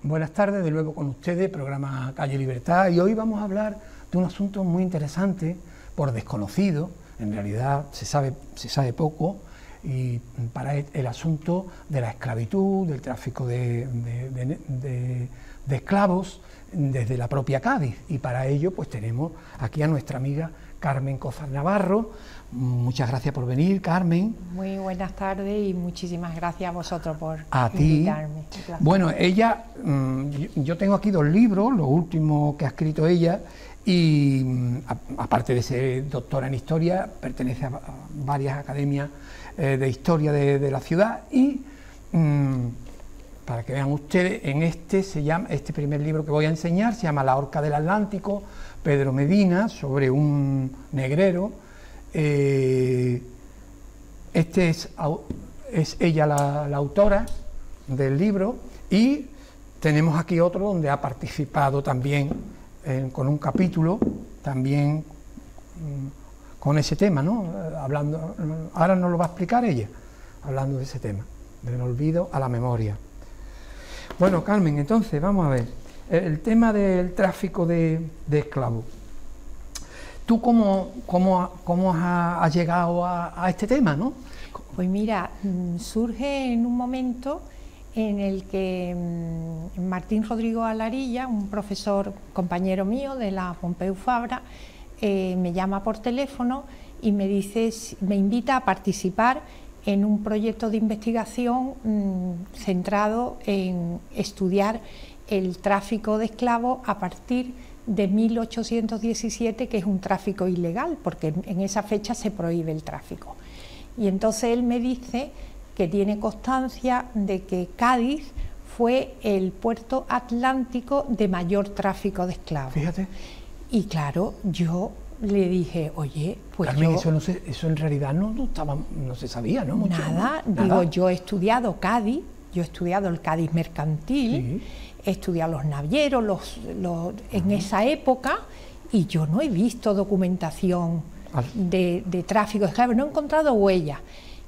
Buenas tardes, de nuevo con ustedes, programa Calle Libertad, y hoy vamos a hablar de un asunto muy interesante, por desconocido, en realidad se sabe poco, y para el asunto de la esclavitud, del tráfico de esclavos desde la propia Cádiz, y para ello pues tenemos aquí a nuestra amiga Carmen Cozar Navarro. Muchas gracias por venir, Carmen. Muy buenas tardes y muchísimas gracias a vosotros por invitarme. Bueno, ella, yo tengo aquí dos libros, los últimos que ha escrito ella, y aparte de ser doctora en historia, pertenece a varias academias de historia de la ciudad, y para que vean ustedes, en este primer libro que voy a enseñar se llama La Horca del Atlántico, Pedro Medina, sobre un negrero. Es ella la autora del libro, y tenemos aquí otro donde ha participado también con un capítulo también con ese tema, ¿no? Hablando, ahora nos lo va a explicar ella, hablando de ese tema, del olvido a la memoria. Bueno, Carmen, entonces vamos a ver el tema del tráfico de esclavos. ¿Tú cómo has llegado a este tema, no? Pues mira, surge en un momento en el que Martín Rodrigo Alarilla, un profesor compañero mío de la Pompeu Fabra, me llama por teléfono y me invita a participar en un proyecto de investigación centrado en estudiar el tráfico de esclavos a partir de 1817, que es un tráfico ilegal, porque en esa fecha se prohíbe el tráfico. Y entonces él me dice que tiene constancia de que Cádiz fue el puerto atlántico de mayor tráfico de esclavos. Fíjate. Y claro, yo le dije, oye, pues Carmen, eso en realidad no se sabía, ¿no? Mucho, nada, ¿no? Digo, yo he estudiado Cádiz, yo he estudiado el Cádiz mercantil, sí. He estudiado los navieros en esa época, y yo no he visto documentación de tráfico de esclavos, no he encontrado huellas.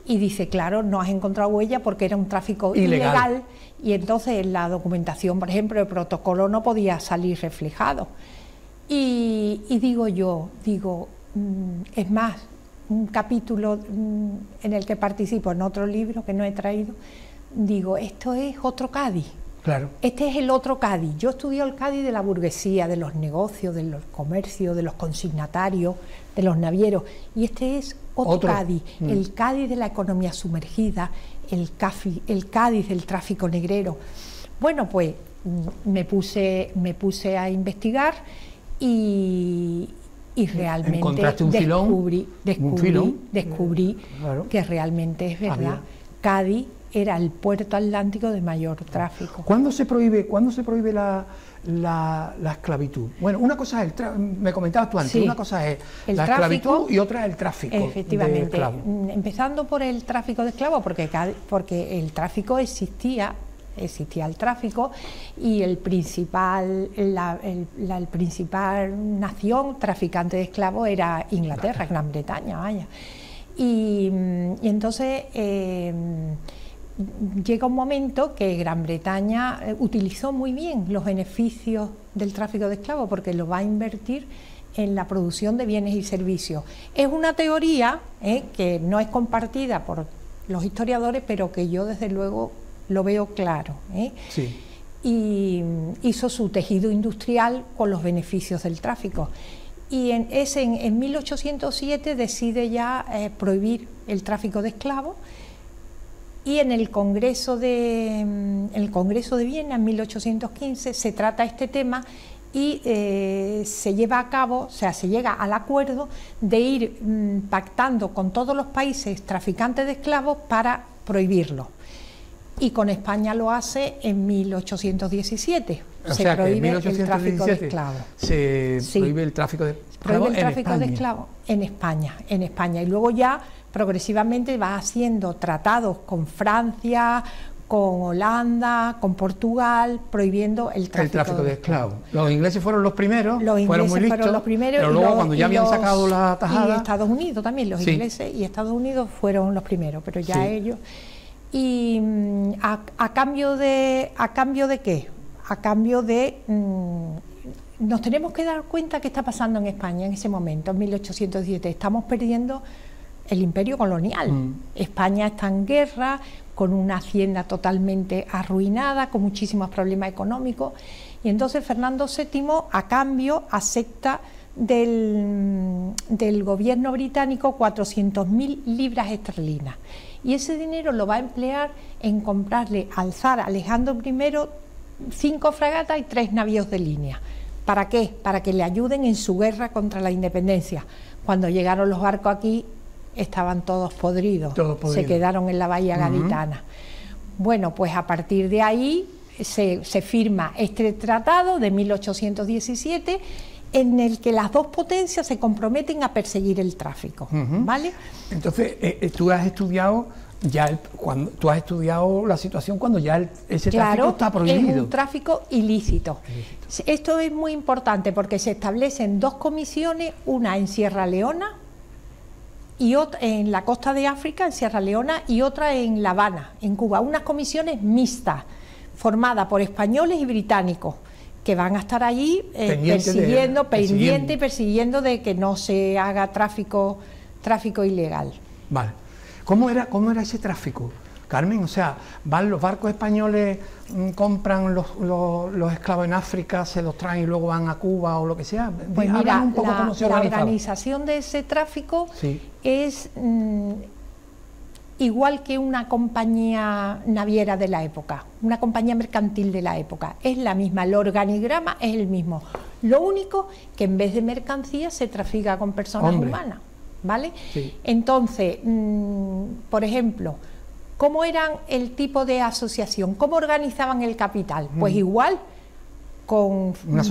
Y dice, claro, no has encontrado huella porque era un tráfico ilegal, y entonces la documentación, por ejemplo, el protocolo no podía salir reflejado. Y digo, es más, un capítulo en el que participo en otro libro que no he traído, digo, esto es otro Cádiz. Claro. Este es el otro Cádiz. Yo estudié el Cádiz de la burguesía, de los negocios, de los comercios, de los consignatarios, de los navieros, y este es otro Cádiz, el Cádiz de la economía sumergida, el Cádiz del tráfico negrero. Bueno, pues me puse a investigar y realmente ¿encontraste un descubrí claro, que realmente es verdad. Cádiz era el puerto atlántico de mayor tráfico. ¿Cuándo se prohíbe la esclavitud? Bueno, una cosa es me comentabas tú antes, sí, una cosa es la esclavitud y otra es el tráfico. Efectivamente, de esclavos. Empezando por el tráfico de esclavos, porque el tráfico existía el tráfico, y la principal nación traficante de esclavos era Inglaterra, Gran Bretaña, vaya. Y entonces llega un momento que Gran Bretaña utilizó muy bien los beneficios del tráfico de esclavos, porque lo va a invertir en la producción de bienes y servicios. Es una teoría que no es compartida por los historiadores, pero que yo desde luego lo veo claro. Sí. Y hizo su tejido industrial con los beneficios del tráfico. Y en 1807 decide ya prohibir el tráfico de esclavos, y en el Congreso de Viena, en 1815, se trata este tema y se lleva a cabo, o sea, se llega al acuerdo de ir pactando con todos los países traficantes de esclavos para prohibirlo. Y con España lo hace en 1817. Se prohíbe el tráfico de esclavos. Se prohíbe el tráfico de esclavos en España. Y luego ya progresivamente va haciendo tratados con Francia, con Holanda, con Portugal, prohibiendo el tráfico de esclavos. Los ingleses fueron los primeros, fueron muy listos, pero luego cuando ya habían sacado la tajada... Y Estados Unidos también, los ingleses y Estados Unidos fueron los primeros, pero ya ellos... ¿Y a cambio de qué? a cambio de... nos tenemos que dar cuenta qué está pasando en España en ese momento, en 1817. Estamos perdiendo el imperio colonial. España está en guerra, con una hacienda totalmente arruinada, con muchísimos problemas económicos. Y entonces Fernando VII, a cambio, acepta del gobierno británico 400.000 libras esterlinas. Y ese dinero lo va a emplear en comprarle al zar Alejandro I 5 fragatas y 3 navíos de línea. ¿Para qué? Para que le ayuden en su guerra contra la independencia. Cuando llegaron los barcos aquí, estaban todos podridos. Se quedaron en la bahía gaditana. Bueno, pues a partir de ahí se firma este tratado de 1817, en el que las dos potencias se comprometen a perseguir el tráfico, ¿vale? Entonces, tú has estudiado tú has estudiado la situación cuando ya ese tráfico está prohibido. Es un tráfico ilícito. Esto es muy importante porque se establecen 2 comisiones, una en Sierra Leona y otra en la costa de África, en Sierra Leona, y otra en La Habana, en Cuba. Unas comisiones mixtas, formadas por españoles y británicos, que van a estar allí persiguiendo de que no se haga tráfico ilegal. Vale. ¿Cómo era ese tráfico, Carmen? O sea, van los barcos españoles, compran los esclavos en África, se los traen y luego van a Cuba o lo que sea. Pues mira, un poco cómo se la organización de ese tráfico es igual que una compañía naviera de la época, una compañía mercantil de la época. Es la misma, el organigrama es el mismo. Lo único que en vez de mercancías se trafica con personas humanas, ¿vale? Sí. Entonces, por ejemplo, ¿cómo eran el tipo de asociación? ¿Cómo organizaban el capital? Pues igual, con una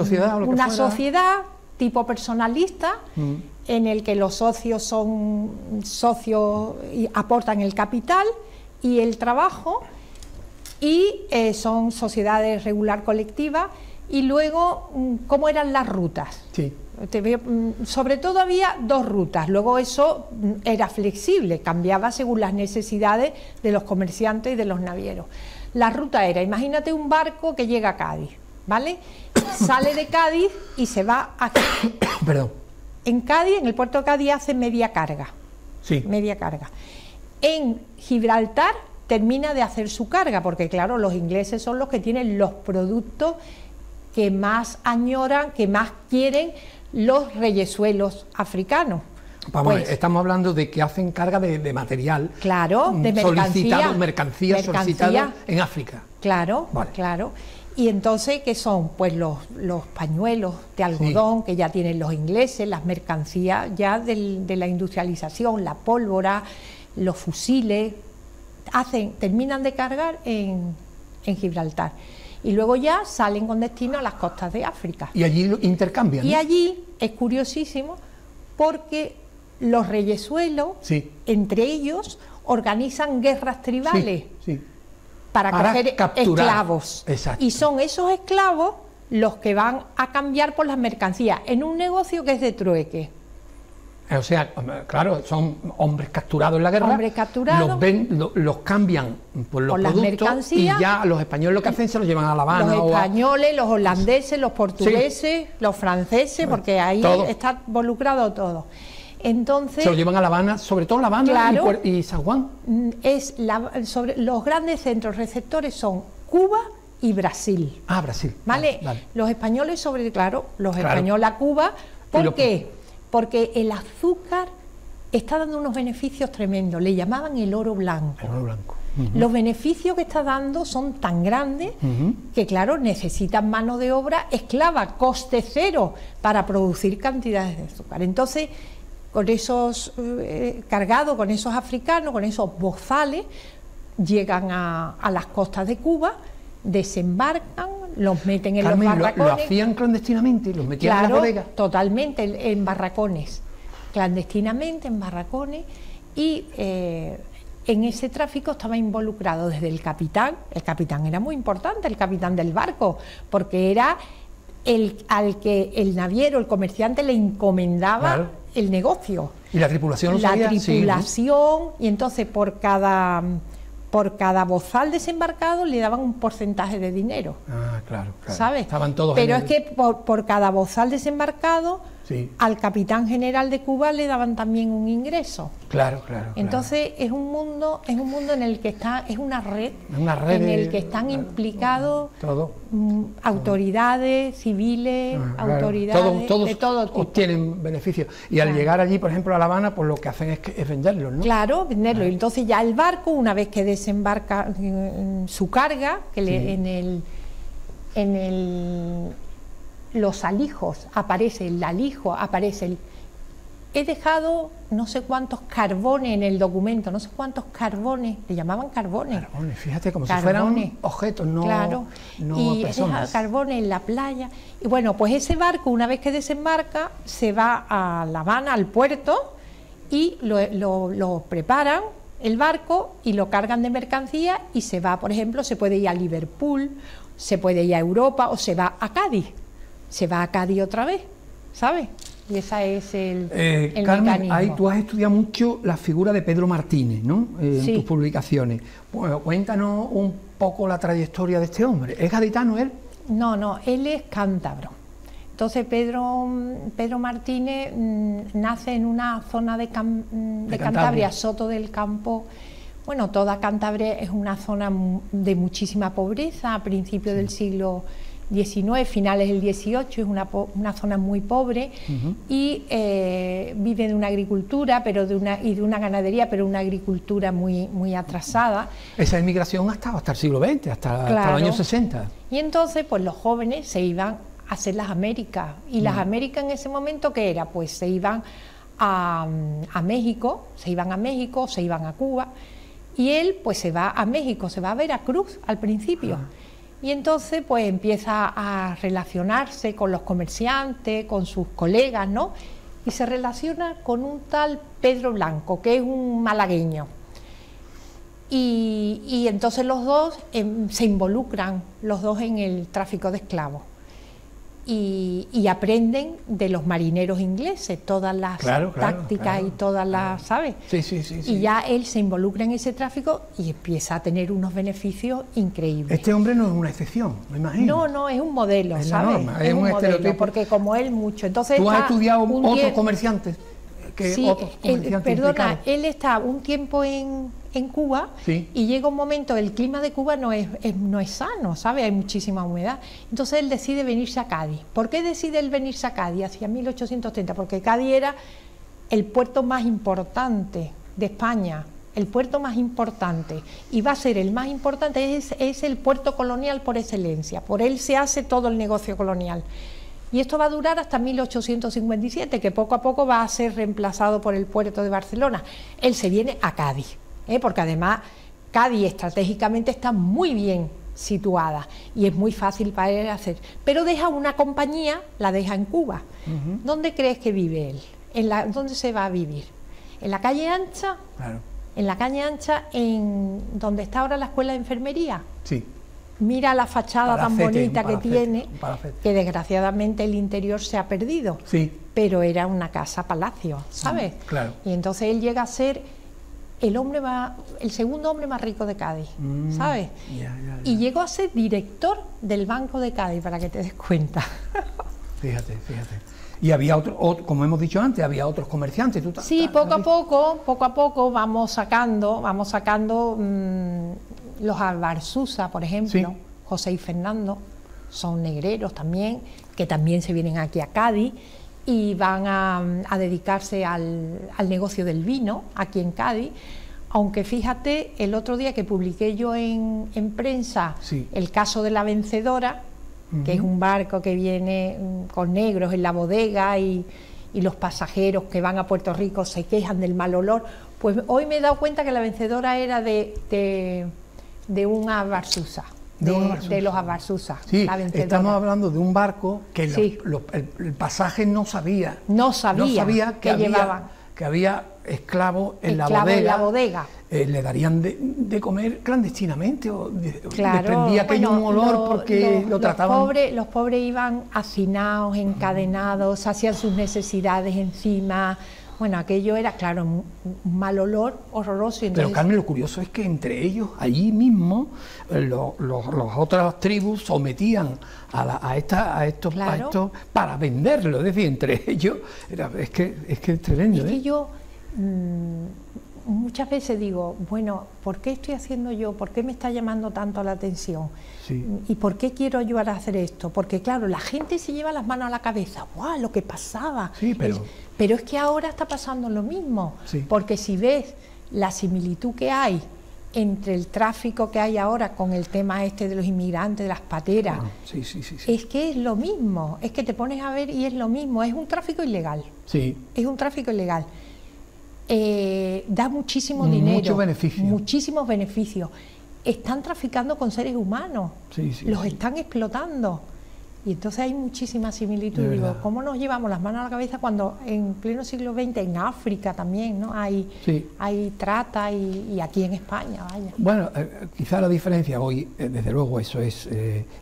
sociedad tipo personalista, en el que los socios son socios y aportan el capital y el trabajo, y son sociedades regular colectivas. Y luego, ¿cómo eran las rutas? Sí. Sobre todo había 2 rutas, luego eso era flexible, cambiaba según las necesidades de los comerciantes y de los navieros. La ruta era, imagínate un barco que llega a Cádiz, ¿vale? Sale de Cádiz y se va a... Perdón. En Cádiz, en el puerto de Cádiz, hace media carga. Sí. Media carga. En Gibraltar termina de hacer su carga, porque claro, los ingleses son los que tienen los productos que más añoran, que más quieren los reyesuelos africanos. Vamos, pues, estamos hablando de que hacen carga de material. Claro, de mercancía solicitada en África. Claro, vale. Claro. Y entonces, ¿qué son? Pues los pañuelos de algodón que ya tienen los ingleses, las mercancías ya de la industrialización, la pólvora, los fusiles, terminan de cargar en Gibraltar. Y luego ya salen con destino a las costas de África. Y allí lo intercambian, ¿no? Y allí es curiosísimo porque los reyesuelos, entre ellos, organizan guerras tribales para coger esclavos. Exacto. Y son esos esclavos los que van a cambiar por las mercancías en un negocio que es de trueque. O sea, claro, son hombres capturados en la guerra, hombres capturados, los cambian por los productos y ya los españoles lo que hacen se los llevan a La Habana. Los españoles, los holandeses, los portugueses, los franceses, porque ahí está involucrado todo. Entonces, se lo llevan a La Habana, sobre todo La Habana y San Juan. Los grandes centros receptores son Cuba y Brasil. Ah, Brasil. ¿Vale? Vale. Los españoles españoles a Cuba. ¿Por qué? Porque el azúcar está dando unos beneficios tremendos, le llamaban el oro blanco. El oro blanco. Los beneficios que está dando son tan grandes que, claro, necesitan mano de obra esclava, coste cero, para producir cantidades de azúcar. Entonces, con esos cargados, con esos africanos, con esos bozales, llegan a las costas de Cuba, desembarcan, los meten en los barracones. ¿Lo hacían clandestinamente? ¿Los metían en la bodega? Totalmente, en barracones, clandestinamente en barracones, y en ese tráfico estaba involucrado desde el capitán era muy importante, el capitán del barco, porque era al que el naviero, el comerciante, le encomendaba el negocio. ¿Y la tripulación lo sabía? La tripulación, y entonces por cada por cada bozal desembarcado le daban un porcentaje de dinero. Ah, claro, claro. ¿Sabes? Estaban todos. Pero es que por cada bozal desembarcado, sí, al capitán general de Cuba le daban también un ingreso. Claro, claro. Entonces es un mundo en el que está, es una red en de, el que están implicados todo, autoridades civiles, autoridades de todo tipo. Obtienen beneficios. Y al llegar allí, por ejemplo, a La Habana, pues lo que hacen es venderlos, ¿no? Claro, venderlos. Y entonces ya el barco, una vez que desembarca su carga, que los alijos aparece el alijo, aparece el... He dejado no sé cuántos carbones en el documento, no sé cuántos carbones, le llamaban carbones. Carbones, fíjate, como si fueran objetos, no, claro, no y personas. he dejado carbones en la playa. Y bueno, pues ese barco, una vez que desembarca, se va a La Habana, al puerto, y lo preparan, el barco, y lo cargan de mercancía, y se va, por ejemplo, se puede ir a Liverpool, se puede ir a Europa, o se va a Cádiz. Se va a Cádiz otra vez, ¿sabes? Y ese es el Carmen, mecanismo. ahí tú has estudiado mucho la figura de Pedro Martínez, ¿no? En tus publicaciones. Bueno, cuéntanos un poco la trayectoria de este hombre. ¿Es gaditano él? No, él es cántabro. Entonces Pedro Martínez nace en una zona de Cantabria, Soto del Campo. Bueno, toda Cantabria es una zona de muchísima pobreza a principios del siglo XIX, finales del XVIII, es una zona muy pobre, y vive de una agricultura y de una ganadería, pero una agricultura muy atrasada. Esa inmigración ha estado hasta el siglo XX, hasta los años 60. Y entonces pues los jóvenes se iban a hacer las Américas, y las Américas en ese momento, ¿qué era? Pues se iban a México, se iban a Cuba, y él pues se va a México, se va a Veracruz al principio. Y entonces pues empieza a relacionarse con los comerciantes, con sus colegas, ¿no? Y se relaciona con un tal Pedro Blanco, que es un malagueño. Y entonces los dos se involucran, los dos, en el tráfico de esclavos. Y aprenden de los marineros ingleses todas las tácticas y todas las, ¿sabes? Sí. Y ya él se involucra en ese tráfico y empieza a tener unos beneficios increíbles. Este hombre no es una excepción, me imagino. No, es un modelo, es ¿sabes? La norma, es un modelo, porque como él mucho. Entonces ¿tú has estudiado otros comerciantes? Perdona, él está un tiempo en Cuba, y llega un momento, el clima de Cuba no es sano, ¿sabes? Hay muchísima humedad. Entonces él decide venirse a Cádiz. ¿Por qué decide él venirse a Cádiz hacia 1830? Porque Cádiz era el puerto más importante de España, el puerto más importante, y va a ser el más importante, es el puerto colonial por excelencia. Por él se hace todo el negocio colonial. Y esto va a durar hasta 1857, que poco a poco va a ser reemplazado por el puerto de Barcelona. Él se viene a Cádiz, porque además Cádiz estratégicamente está muy bien situada y es muy fácil para él hacer. Pero deja una compañía, la deja en Cuba. ¿Dónde crees que vive él? ¿Dónde se va a vivir? ¿En la calle Ancha? Claro. En la calle Ancha, donde está ahora la escuela de enfermería. Sí. Mira la fachada tan bonita que tiene, que desgraciadamente el interior se ha perdido, pero era una casa palacio, ¿sabes? Claro. Y entonces él llega a ser el segundo hombre más rico de Cádiz, ¿sabes? Y llegó a ser director del Banco de Cádiz, para que te des cuenta. Fíjate. Y había como hemos dicho antes, había otros comerciantes. Sí, poco a poco vamos sacando los Albarzuza, por ejemplo, José y Fernando, son negreros también, que también se vienen aquí a Cádiz y van a dedicarse al negocio del vino aquí en Cádiz. Aunque fíjate, el otro día que publiqué yo en prensa el caso de la Vencedora, que es un barco que viene con negros en la bodega, y los pasajeros que van a Puerto Rico se quejan del mal olor, pues hoy me he dado cuenta que la Vencedora era de un Albarzuza, de los Albarzuza. Sí, estamos hablando de un barco que el pasaje no sabía que había esclavos en la bodega. Le darían de comer clandestinamente, o desprendía aquello un olor porque lo trataban. Los pobres iban hacinados, encadenados, hacían sus necesidades encima, Bueno, aquello era, claro, un mal olor horroroso. Entonces... Pero Carmen, lo curioso es que entre ellos, allí mismo, las otras tribus sometían a estos para venderlo. Es decir, entre ellos, es que es tremendo. Es que yo muchas veces digo, bueno, ¿por qué estoy haciendo yo? ¿Por qué me está llamando tanto la atención? Sí. ¿Y por qué quiero ayudar a hacer esto? Porque claro, la gente se lleva las manos a la cabeza, ¡guau! Lo que pasaba. Sí, pero es que ahora está pasando lo mismo, sí. Porque si ves la similitud que hay entre el tráfico que hay ahora con el tema este de los inmigrantes, de las pateras, sí. Es que es lo mismo, es que te pones a ver y es lo mismo, es un tráfico ilegal. Sí. Es un tráfico ilegal. Da muchísimo dinero, muchísimos beneficios. Están traficando con seres humanos, los están explotando. Y entonces hay muchísima similitud. Digo, ¿cómo nos llevamos las manos a la cabeza cuando en pleno siglo XX en África también, ¿no? Hay trata y aquí en España, vaya. Bueno, quizá la diferencia hoy, desde luego, eso es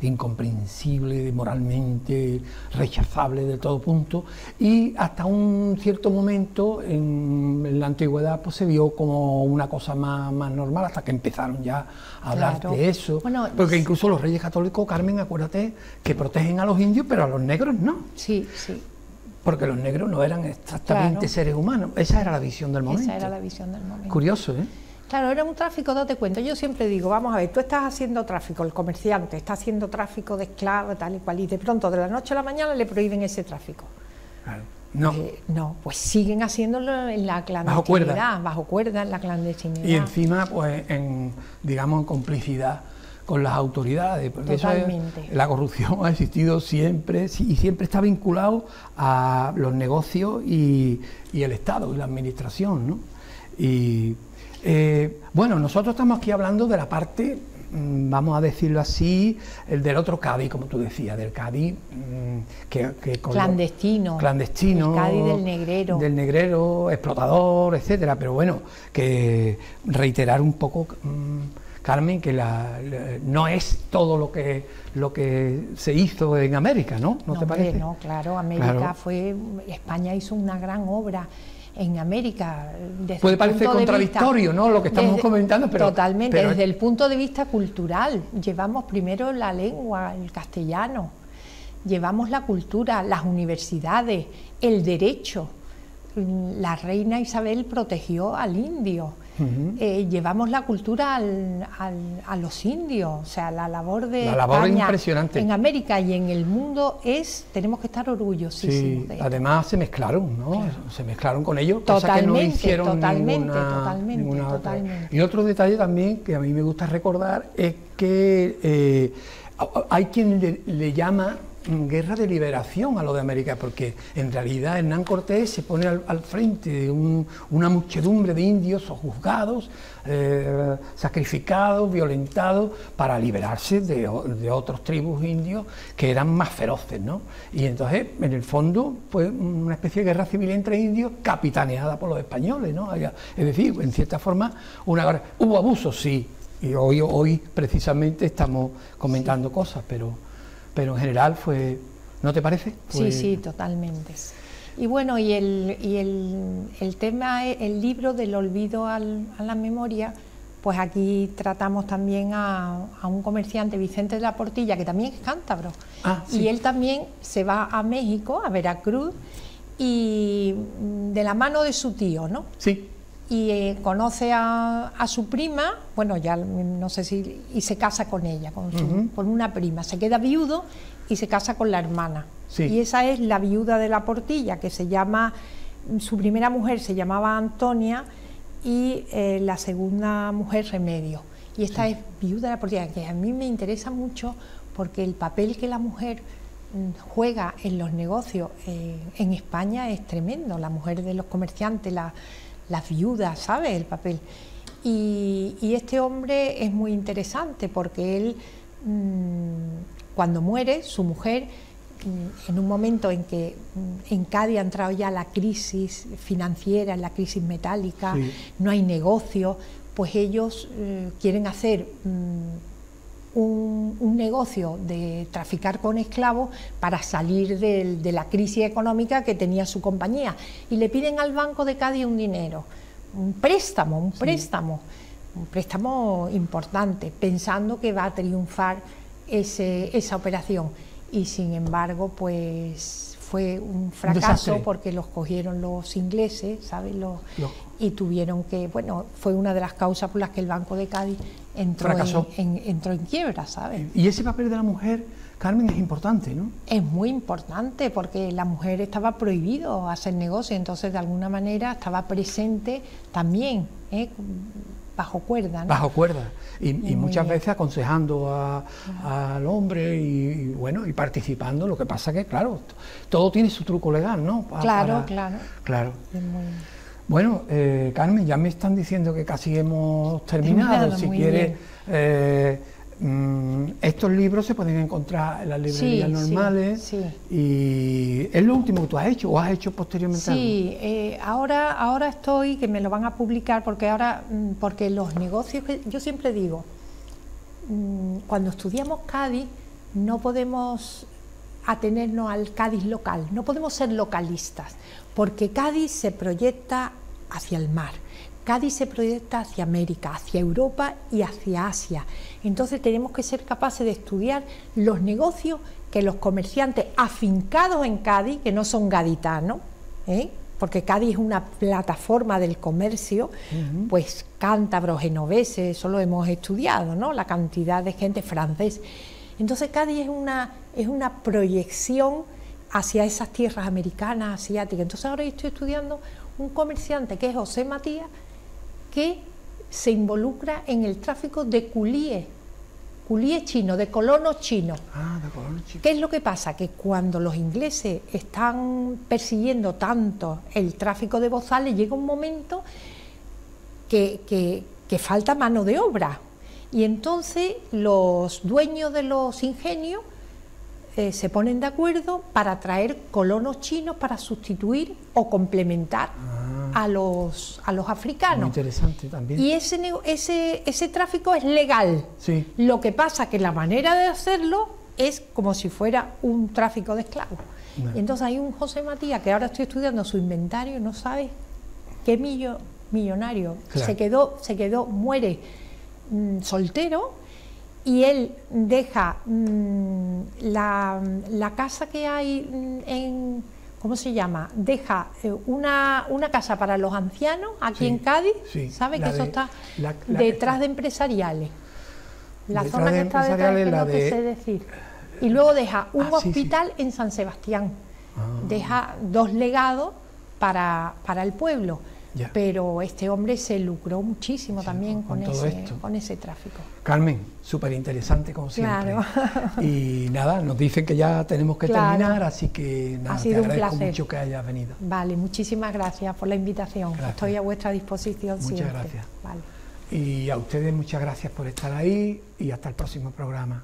incomprensible, moralmente rechazable de todo punto, y hasta un cierto momento en la antigüedad pues se vio como una cosa más normal, hasta que empezaron ya a hablar de eso. Bueno, porque incluso los reyes católicos, Carmen, acuérdate, que protegen a los indios, pero a los negros no. Sí. Porque los negros no eran exactamente seres humanos. Esa era la visión del momento. Esa era la visión del momento. Curioso, ¿eh? Claro, era un tráfico, date cuenta. Yo siempre digo, vamos a ver, tú estás haciendo tráfico, el comerciante está haciendo tráfico de esclavos, tal y cual, y de pronto, de la noche a la mañana, le prohíben ese tráfico. Claro. No, pues siguen haciéndolo en la clandestinidad, bajo cuerda en la clandestinidad. Y encima, pues, en complicidad con las autoridades, porque totalmente. La corrupción ha existido siempre y siempre está vinculado a los negocios y el Estado y la administración, ¿no? Y bueno, nosotros estamos aquí hablando de la parte, vamos a decirlo así, el del otro Cádiz, como tú decías, del Cádiz clandestino, el Cádiz del Negrero, explotador, etcétera. Pero bueno, que reiterar un poco, Carmen, que no es todo lo que se hizo en América, ¿no? ¿No te parece? No, claro, América España hizo una gran obra en América. Puede parecer contradictorio, ¿no?, lo que estamos comentando, pero... Totalmente, desde el punto de vista cultural. Llevamos primero la lengua, el castellano, llevamos la cultura, las universidades, el derecho. La reina Isabel protegió al indio. Llevamos la cultura a los indios, o sea, la labor de España impresionante en América y en el mundo tenemos que estar orgullosísimos de esto. Además se mezclaron, ¿no? Claro. Se mezclaron con ellos, totalmente, que no hicieron totalmente. Y otro detalle también que a mí me gusta recordar es que hay quien le llama guerra de liberación a lo de América, porque en realidad Hernán Cortés se pone al frente de una muchedumbre de indios sojuzgados, sacrificados, violentados, para liberarse de otros tribus indios que eran más feroces, ¿no? Y entonces, en el fondo, fue una especie de guerra civil entre indios capitaneada por los españoles, ¿no? Es decir, en cierta forma, hubo abusos, sí, y hoy precisamente estamos comentando cosas, pero en general fue, ¿no te parece? Sí, totalmente. Y bueno, y el tema, el libro del olvido a la memoria, pues aquí tratamos también a un comerciante, Vicente de la Portilla, que también es cántabro, y él también se va a México, a Veracruz, y de la mano de su tío, ¿no? Sí. Y conoce a su prima, bueno, ya no sé si, y se casa con ella, con una prima, se queda viudo y se casa con la hermana. Sí. Y esa es la viuda de la Portilla, que se llama, su primera mujer se llamaba Antonia y la segunda mujer Remedio. Y esta es viuda de la Portilla, que a mí me interesa mucho porque el papel que la mujer juega en los negocios en España es tremendo. La mujer de los comerciantes, las viudas, ¿sabes? El papel. Y este hombre es muy interesante porque él, cuando muere, su mujer, en un momento en que en Cádiz ha entrado ya la crisis financiera, la crisis metálica, no hay negocio, pues ellos quieren hacer un negocio de traficar con esclavos para salir de la crisis económica que tenía su compañía, y le piden al Banco de Cádiz un dinero, un préstamo importante, pensando que va a triunfar esa operación, y sin embargo pues fue un fracaso porque los cogieron los ingleses, ¿sabes? Y tuvieron que, bueno, fue una de las causas por las que el Banco de Cádiz entró en quiebra, ¿sabes? Y ese papel de la mujer, Carmen, es importante, ¿no? Es muy importante porque la mujer estaba prohibido hacer negocio, entonces de alguna manera estaba presente también, bajo cuerda, ¿no? Bajo cuerda. Y muchas veces aconsejando al hombre y bueno, y participando. Lo que pasa que, claro, todo tiene su truco legal, ¿no? Claro. Bueno, Carmen, ya me están diciendo que casi hemos terminado. Si quieres, estos libros se pueden encontrar en las librerías normales. Sí. Y es lo último que tú has hecho, o has hecho posteriormente algo. Sí, ahora estoy, que me lo van a publicar, porque los negocios, yo siempre digo, cuando estudiamos Cádiz no podemos atenernos al Cádiz local, no podemos ser localistas, porque Cádiz se proyecta hacia el mar, Cádiz se proyecta hacia América, hacia Europa y hacia Asia. Entonces tenemos que ser capaces de estudiar los negocios que los comerciantes afincados en Cádiz, que no son gaditanos, porque Cádiz es una plataforma del comercio, pues cántabros, genoveses, eso lo hemos estudiado, ¿no? La cantidad de gente francés. Entonces Cádiz es una proyección hacia esas tierras americanas, asiáticas. Entonces ahora estoy estudiando un comerciante que es José Matías, que se involucra en el tráfico de culíes chinos, de colonos chinos. De colonos chinos. ¿Qué es lo que pasa? Que cuando los ingleses están persiguiendo tanto el tráfico de bozales, llega un momento que falta mano de obra, y entonces los dueños de los ingenios se ponen de acuerdo para traer colonos chinos para sustituir o complementar a los africanos. Muy interesante también. Y ese tráfico es legal. Sí. Lo que pasa que la manera de hacerlo es como si fuera un tráfico de esclavos. Y entonces hay un José Matías, que ahora estoy estudiando su inventario, no sabes qué millonario. Claro. Se quedó, muere soltero, y él deja la casa que hay en, ¿cómo se llama? Deja una casa para los ancianos aquí en Cádiz, ¿sabes? Que eso está detrás de Empresariales. La zona que está detrás, que no te sé decir. Y luego deja un hospital en San Sebastián. Deja 2 legados para el pueblo. Ya. Pero este hombre se lucró muchísimo también con ese tráfico. Carmen, súper interesante como siempre. Claro. Y nada, nos dicen que ya tenemos que terminar, así que nada, ha sido te agradezco un placer. mucho que hayas venido. Vale, muchísimas gracias por la invitación. Gracias. Estoy a vuestra disposición siempre. Muchas gracias. Vale. Y a ustedes muchas gracias por estar ahí y hasta el próximo programa.